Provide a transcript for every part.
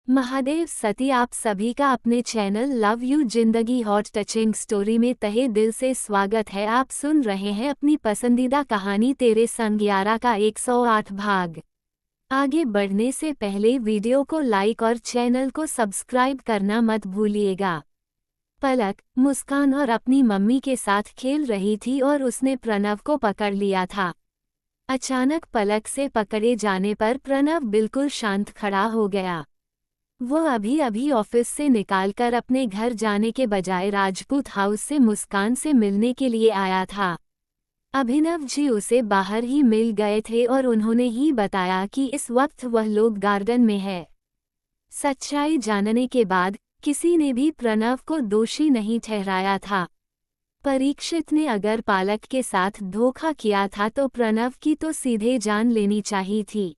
महादेव सती आप सभी का अपने चैनल लव यू जिंदगी हॉट टचिंग स्टोरी में तहे दिल से स्वागत है। आप सुन रहे हैं अपनी पसंदीदा कहानी तेरे संग यारा का 108 भाग। आगे बढ़ने से पहले वीडियो को लाइक और चैनल को सब्सक्राइब करना मत भूलिएगा। पलक मुस्कान और अपनी मम्मी के साथ खेल रही थी और उसने प्रणव को पकड़ लिया था। अचानक पलक से पकड़े जाने पर प्रणव बिल्कुल शांत खड़ा हो गया। वह अभी अभी ऑफिस से निकालकर अपने घर जाने के बजाय राजपूत हाउस से मुस्कान से मिलने के लिए आया था। अभिनव जी उसे बाहर ही मिल गए थे और उन्होंने ही बताया कि इस वक्त वह लोग गार्डन में है। सच्चाई जानने के बाद किसी ने भी प्रणव को दोषी नहीं ठहराया था। परीक्षित ने अगर पालक के साथ धोखा किया था तो प्रणव की तो सीधे जान लेनी चाहिए थी।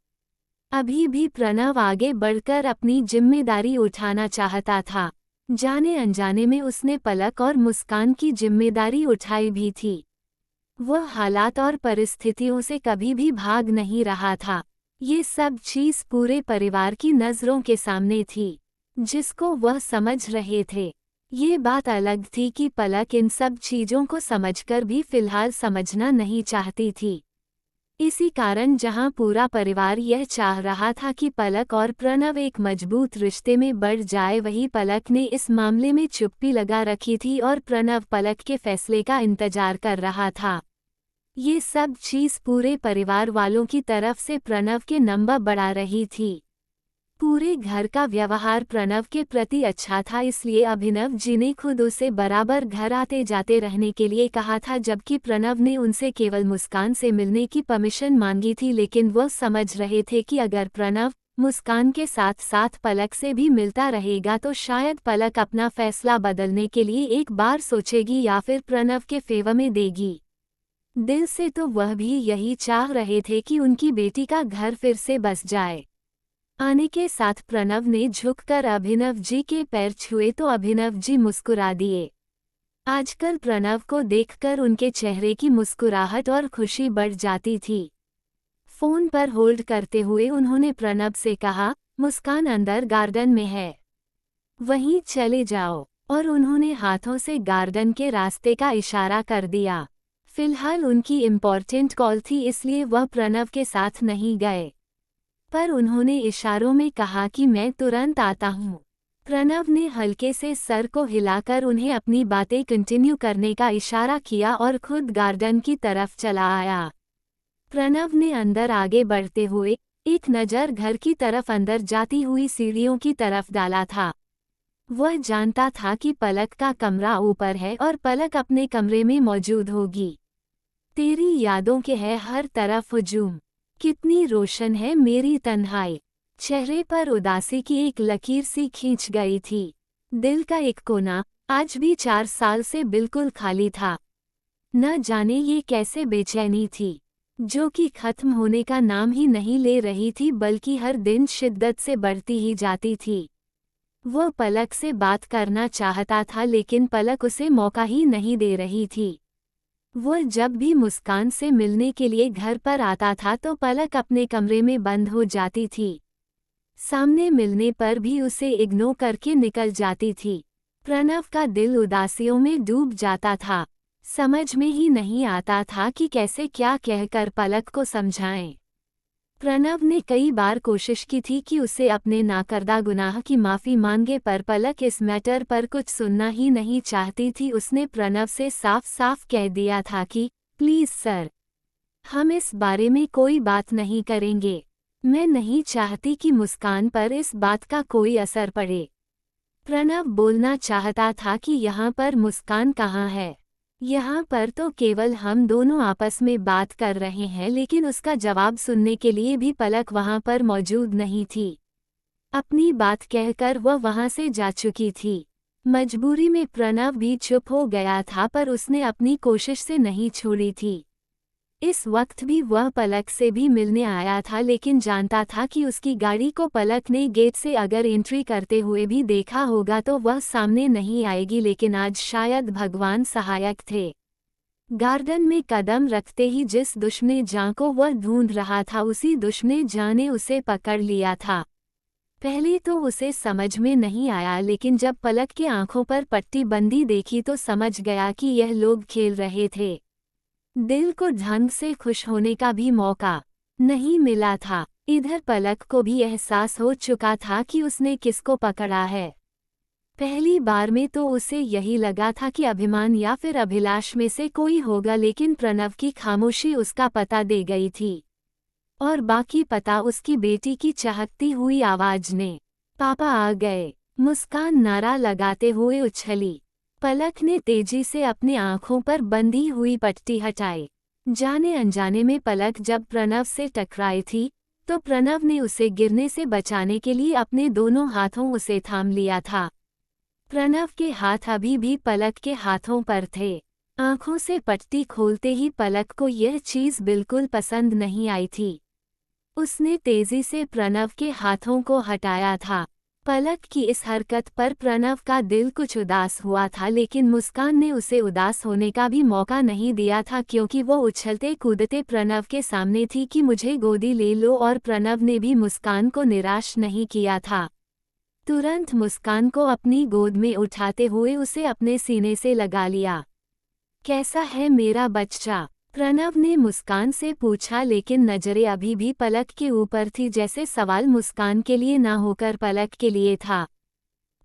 अभी भी प्रणव आगे बढ़कर अपनी जिम्मेदारी उठाना चाहता था। जाने अनजाने में उसने पलक और मुस्कान की जिम्मेदारी उठाई भी थी। वह हालात और परिस्थितियों से कभी भी भाग नहीं रहा था। ये सब चीज़ पूरे परिवार की नज़रों के सामने थी, जिसको वह समझ रहे थे। ये बात अलग थी कि पलक इन सब चीज़ों को समझकर भी फिलहाल समझना नहीं चाहती थी। इसी कारण जहां पूरा परिवार यह चाह रहा था कि पलक और प्रणव एक मजबूत रिश्ते में बढ़ जाए, वही पलक ने इस मामले में चुप्पी लगा रखी थी और प्रणव पलक के फैसले का इंतजार कर रहा था। ये सब चीज़ पूरे परिवार वालों की तरफ से प्रणव के नंबर बढ़ा रही थी। पूरे घर का व्यवहार प्रणव के प्रति अच्छा था, इसलिए अभिनव जी ने खुद उसे बराबर घर आते जाते रहने के लिए कहा था, जबकि प्रणव ने उनसे केवल मुस्कान से मिलने की परमिशन मांगी थी। लेकिन वह समझ रहे थे कि अगर प्रणव मुस्कान के साथ साथ पलक से भी मिलता रहेगा तो शायद पलक अपना फैसला बदलने के लिए एक बार सोचेगी या फिर प्रणव के फेवर में देगी। दिल से तो वह भी यही चाह रहे थे कि उनकी बेटी का घर फिर से बस जाए। आने के साथ प्रणव ने झुककर अभिनव जी के पैर छुए तो अभिनव जी मुस्कुरा दिए। आजकल प्रणव को देखकर उनके चेहरे की मुस्कुराहट और खुशी बढ़ जाती थी। फोन पर होल्ड करते हुए उन्होंने प्रणव से कहा, मुस्कान अंदर गार्डन में है, वहीं चले जाओ, और उन्होंने हाथों से गार्डन के रास्ते का इशारा कर दिया। फिलहाल उनकी इम्पोर्टेंट कॉल थी, इसलिए वह प्रणव के साथ नहीं गए, पर उन्होंने इशारों में कहा कि मैं तुरंत आता हूँ। प्रणव ने हल्के से सर को हिलाकर उन्हें अपनी बातें कंटिन्यू करने का इशारा किया और खुद गार्डन की तरफ चला आया। प्रणव ने अंदर आगे बढ़ते हुए एक नज़र घर की तरफ अंदर जाती हुई सीढ़ियों की तरफ डाला था। वह जानता था कि पलक का कमरा ऊपर है और पलक अपने कमरे में मौजूद होगी। तेरी यादों के है हर तरफ हुजूम, कितनी रोशन है मेरी तन्हाई। चेहरे पर उदासी की एक लकीर सी खींच गई थी। दिल का एक कोना आज भी 4 साल से बिल्कुल खाली था। न जाने ये कैसे बेचैनी थी, जो कि खत्म होने का नाम ही नहीं ले रही थी, बल्कि हर दिन शिद्दत से बढ़ती ही जाती थी। वह पलक से बात करना चाहता था, लेकिन पलक उसे मौका ही नहीं दे रही थी। वह जब भी मुस्कान से मिलने के लिए घर पर आता था तो पलक अपने कमरे में बंद हो जाती थी। सामने मिलने पर भी उसे इग्नोर करके निकल जाती थी। प्रणव का दिल उदासियों में डूब जाता था। समझ में ही नहीं आता था कि कैसे क्या कहकर पलक को समझाएं। प्रणव ने कई बार कोशिश की थी कि उसे अपने नाकर्दा गुनाह की माफ़ी मांगे, पर पलक इस मैटर पर कुछ सुनना ही नहीं चाहती थी। उसने प्रणव से साफ साफ कह दिया था कि प्लीज़ सर, हम इस बारे में कोई बात नहीं करेंगे। मैं नहीं चाहती कि मुस्कान पर इस बात का कोई असर पड़े। प्रणव बोलना चाहता था कि यहाँ पर मुस्कान कहाँ है, यहाँ पर तो केवल हम दोनों आपस में बात कर रहे हैं, लेकिन उसका जवाब सुनने के लिए भी पलक वहाँ पर मौजूद नहीं थी। अपनी बात कहकर वह वहाँ से जा चुकी थी। मजबूरी में प्रणव भी चुप हो गया था, पर उसने अपनी कोशिश से नहीं छोड़ी थी। इस वक्त भी वह पलक से भी मिलने आया था, लेकिन जानता था कि उसकी गाड़ी को पलक ने गेट से अगर एंट्री करते हुए भी देखा होगा तो वह सामने नहीं आएगी। लेकिन आज शायद भगवान सहायक थे। गार्डन में कदम रखते ही जिस दुश्मने जां को वह ढूंढ रहा था, उसी दुश्मने जां ने उसे पकड़ लिया था। पहले तो उसे समझ में नहीं आया, लेकिन जब पलक के आंखों पर पट्टी बंदी देखी तो समझ गया कि यह लोग खेल रहे थे। दिल को ढंग से खुश होने का भी मौका नहीं मिला था। इधर पलक को भी एहसास हो चुका था कि उसने किसको पकड़ा है। पहली बार में तो उसे यही लगा था कि अभिमान या फिर अभिलाष में से कोई होगा, लेकिन प्रणव की खामोशी उसका पता दे गई थी। और बाकी पता उसकी बेटी की चहकती हुई आवाज ने। पापा आ गए, मुस्कान नारा लगाते हुए उछली। पलक ने तेजी से अपनी आंखों पर बंधी हुई पट्टी हटाई। जाने अनजाने में पलक जब प्रणव से टकराई थी तो प्रणव ने उसे गिरने से बचाने के लिए अपने दोनों हाथों उसे थाम लिया था। प्रणव के हाथ अभी भी पलक के हाथों पर थे। आंखों से पट्टी खोलते ही पलक को यह चीज बिल्कुल पसंद नहीं आई थी। उसने तेजी से प्रणव के हाथों को हटाया था। पलक की इस हरकत पर प्रणव का दिल कुछ उदास हुआ था, लेकिन मुस्कान ने उसे उदास होने का भी मौका नहीं दिया था, क्योंकि वो उछलते कूदते प्रणव के सामने थी कि मुझे गोदी ले लो, और प्रणव ने भी मुस्कान को निराश नहीं किया था। तुरंत मुस्कान को अपनी गोद में उठाते हुए उसे अपने सीने से लगा लिया। कैसा है मेरा बच्चा? प्रणव ने मुस्कान से पूछा, लेकिन नजरें अभी भी पलक के ऊपर थी, जैसे सवाल मुस्कान के लिए ना होकर पलक के लिए था।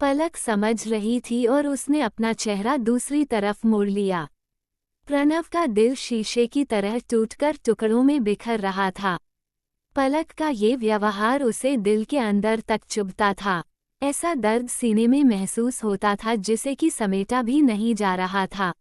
पलक समझ रही थी और उसने अपना चेहरा दूसरी तरफ मोड़ लिया। प्रणव का दिल शीशे की तरह टूटकर टुकड़ों में बिखर रहा था। पलक का ये व्यवहार उसे दिल के अंदर तक चुभता था। ऐसा दर्द सीने में महसूस होता था जिसे कि समेटा भी नहीं जा रहा था।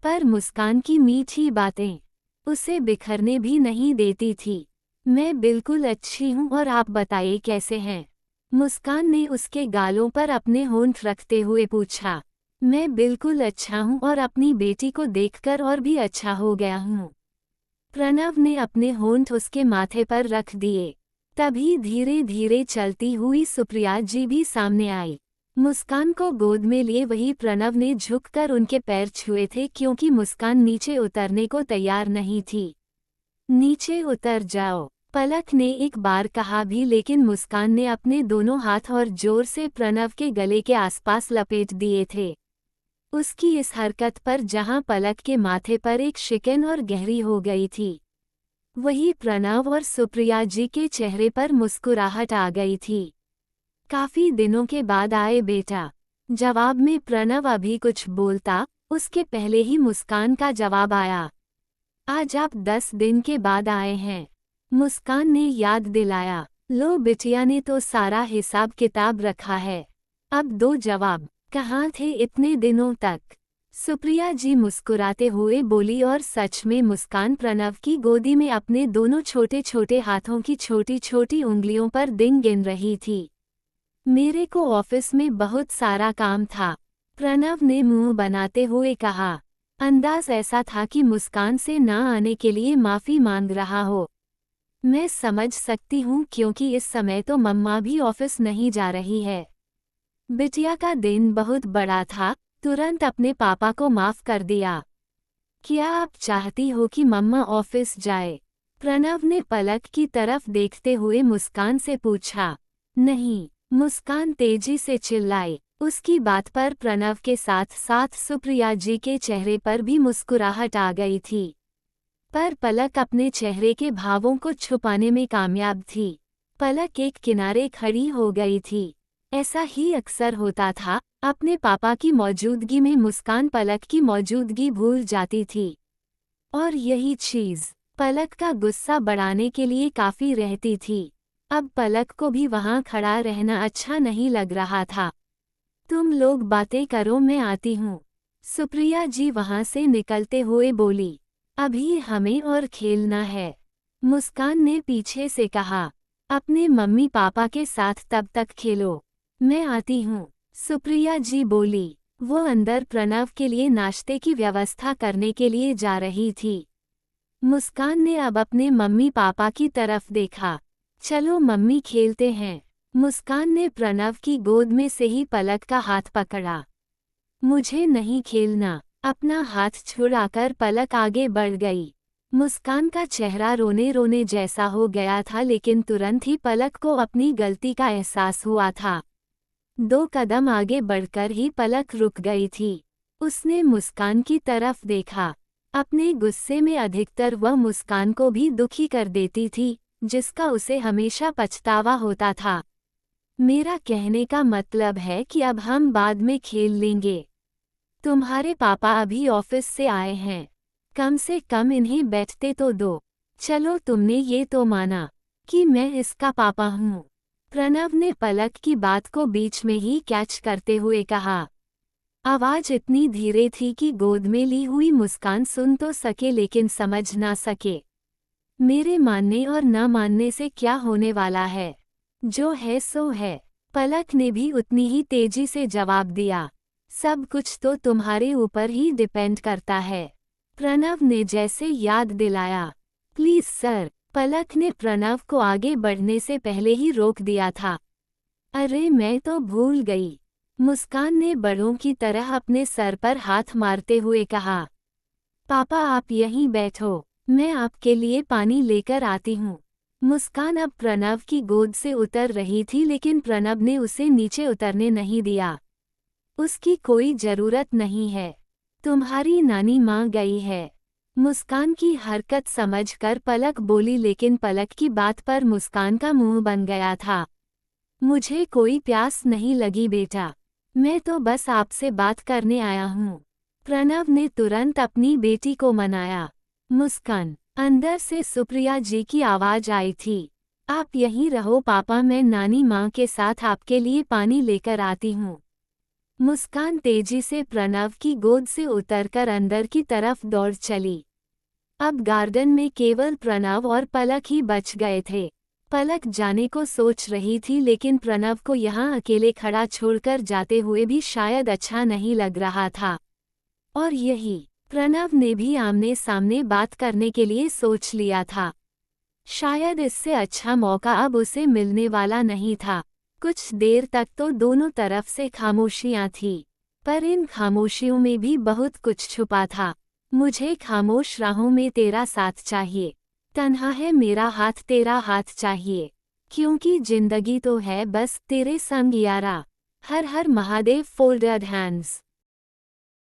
पर मुस्कान की मीठी बातें उसे बिखरने भी नहीं देती थी। मैं बिल्कुल अच्छी हूँ, और आप बताइए कैसे हैं? मुस्कान ने उसके गालों पर अपने होंठ रखते हुए पूछा। मैं बिल्कुल अच्छा हूँ, और अपनी बेटी को देखकर और भी अच्छा हो गया हूँ। प्रणव ने अपने होंठ उसके माथे पर रख दिए। तभी धीरे धीरे चलती हुई सुप्रिया जी भी सामने आई। मुस्कान को गोद में लिए वही प्रणव ने झुककर उनके पैर छुए थे, क्योंकि मुस्कान नीचे उतरने को तैयार नहीं थी। नीचे उतर जाओ, पलक ने एक बार कहा भी, लेकिन मुस्कान ने अपने दोनों हाथ और जोर से प्रणव के गले के आसपास लपेट दिए थे। उसकी इस हरकत पर जहां पलक के माथे पर एक शिकन और गहरी हो गई थी, वही प्रणव और सुप्रिया जी के चेहरे पर मुस्कुराहट आ गई थी। काफी दिनों के बाद आए बेटा। जवाब में प्रणव अभी कुछ बोलता, उसके पहले ही मुस्कान का जवाब आया। आज आप 10 दिन के बाद आए हैं, मुस्कान ने याद दिलाया। लो बिटिया ने तो सारा हिसाब किताब रखा है। अब दो जवाब, कहाँ थे इतने दिनों तक? सुप्रिया जी मुस्कुराते हुए बोली, और सच में मुस्कान प्रणव की गोदी में अपने दोनों छोटे छोटे हाथों की छोटी छोटी उंगलियों पर दिन गिन रही थी। मेरे को ऑफिस में बहुत सारा काम था, प्रणव ने मुंह बनाते हुए कहा। अंदाज ऐसा था कि मुस्कान से ना आने के लिए माफी मांग रहा हो। मैं समझ सकती हूँ, क्योंकि इस समय तो मम्मा भी ऑफिस नहीं जा रही है। बिटिया का दिन बहुत बड़ा था, तुरंत अपने पापा को माफ कर दिया। क्या आप चाहती हो कि मम्मा ऑफिस जाए? प्रणव ने पलक की तरफ देखते हुए मुस्कान से पूछा। नहीं, मुस्कान तेजी से चिल्लाई। उसकी बात पर प्रणव के साथ साथ सुप्रिया जी के चेहरे पर भी मुस्कुराहट आ गई थी। पर पलक अपने चेहरे के भावों को छुपाने में कामयाब थी। पलक एक किनारे खड़ी हो गई थी। ऐसा ही अक्सर होता था, अपने पापा की मौजूदगी में मुस्कान पलक की मौजूदगी भूल जाती थी। और यही चीज पलक का गुस्सा बढ़ाने के लिए काफी रहती थी। अब पलक को भी वहां खड़ा रहना अच्छा नहीं लग रहा था। तुम लोग बातें करो, मैं आती हूँ। सुप्रिया जी वहां से निकलते हुए बोली। अभी हमें और खेलना है, मुस्कान ने पीछे से कहा। अपने मम्मी पापा के साथ तब तक खेलो, मैं आती हूँ, सुप्रिया जी बोली। वो अंदर प्रणव के लिए नाश्ते की व्यवस्था करने के लिए जा रही थी। मुस्कान ने अब अपने मम्मी पापा की तरफ देखा। चलो मम्मी खेलते हैं। मुस्कान ने प्रणव की गोद में से ही पलक का हाथ पकड़ा। मुझे नहीं खेलना। अपना हाथ छुड़ाकर पलक आगे बढ़ गई। मुस्कान का चेहरा रोने रोने जैसा हो गया था, लेकिन तुरंत ही पलक को अपनी गलती का एहसास हुआ था। 2 कदम आगे बढ़कर ही पलक रुक गई थी। उसने मुस्कान की तरफ देखा। अपने गुस्से में अधिकतर वह मुस्कान को भी दुखी कर देती थी, जिसका उसे हमेशा पछतावा होता था। मेरा कहने का मतलब है कि अब हम बाद में खेल लेंगे। तुम्हारे पापा अभी ऑफिस से आए हैं, कम से कम इन्हें बैठते तो दो। चलो, तुमने ये तो माना कि मैं इसका पापा हूँ। प्रणव ने पलक की बात को बीच में ही कैच करते हुए कहा। आवाज इतनी धीरे थी कि गोद में ली हुई मुस्कान सुन तो सके लेकिन समझ ना सके। मेरे मानने और न मानने से क्या होने वाला है? जो है सो है, पलक ने भी उतनी ही तेजी से जवाब दिया। सब कुछ तो तुम्हारे ऊपर ही डिपेंड करता है, प्रणव ने जैसे याद दिलाया। प्लीज सर, पलक ने प्रणव को आगे बढ़ने से पहले ही रोक दिया था। अरे मैं तो भूल गई, मुस्कान ने बड़ों की तरह अपने सर पर हाथ मारते हुए कहा। पापा आप यहीं बैठो, मैं आपके लिए पानी लेकर आती हूँ। मुस्कान अब प्रणव की गोद से उतर रही थी, लेकिन प्रणव ने उसे नीचे उतरने नहीं दिया। उसकी कोई जरूरत नहीं है, तुम्हारी नानी माँ गई है। मुस्कान की हरकत समझकर पलक बोली, लेकिन पलक की बात पर मुस्कान का मुंह बन गया था। मुझे कोई प्यास नहीं लगी बेटा, मैं तो बस आपसे बात करने आया हूँ। प्रणव ने तुरंत अपनी बेटी को मनाया। मुस्कान, अंदर से सुप्रिया जी की आवाज आई थी। आप यहीं रहो पापा, मैं नानी माँ के साथ आपके लिए पानी लेकर आती हूँ। मुस्कान तेजी से प्रणव की गोद से उतरकर अंदर की तरफ दौड़ चली। अब गार्डन में केवल प्रणव और पलक ही बच गए थे। पलक जाने को सोच रही थी, लेकिन प्रणव को यहाँ अकेले खड़ा छोड़कर जाते हुए भी शायद अच्छा नहीं लग रहा था। और यही प्रणव ने भी आमने सामने बात करने के लिए सोच लिया था। शायद इससे अच्छा मौका अब उसे मिलने वाला नहीं था। कुछ देर तक तो दोनों तरफ से खामोशियां थी, पर इन खामोशियों में भी बहुत कुछ छुपा था। मुझे खामोश राहों में तेरा साथ चाहिए, तन्हा है मेरा हाथ तेरा हाथ चाहिए, क्योंकि जिंदगी तो है बस तेरे संग यारा। हर हर महादेव। Folded hands.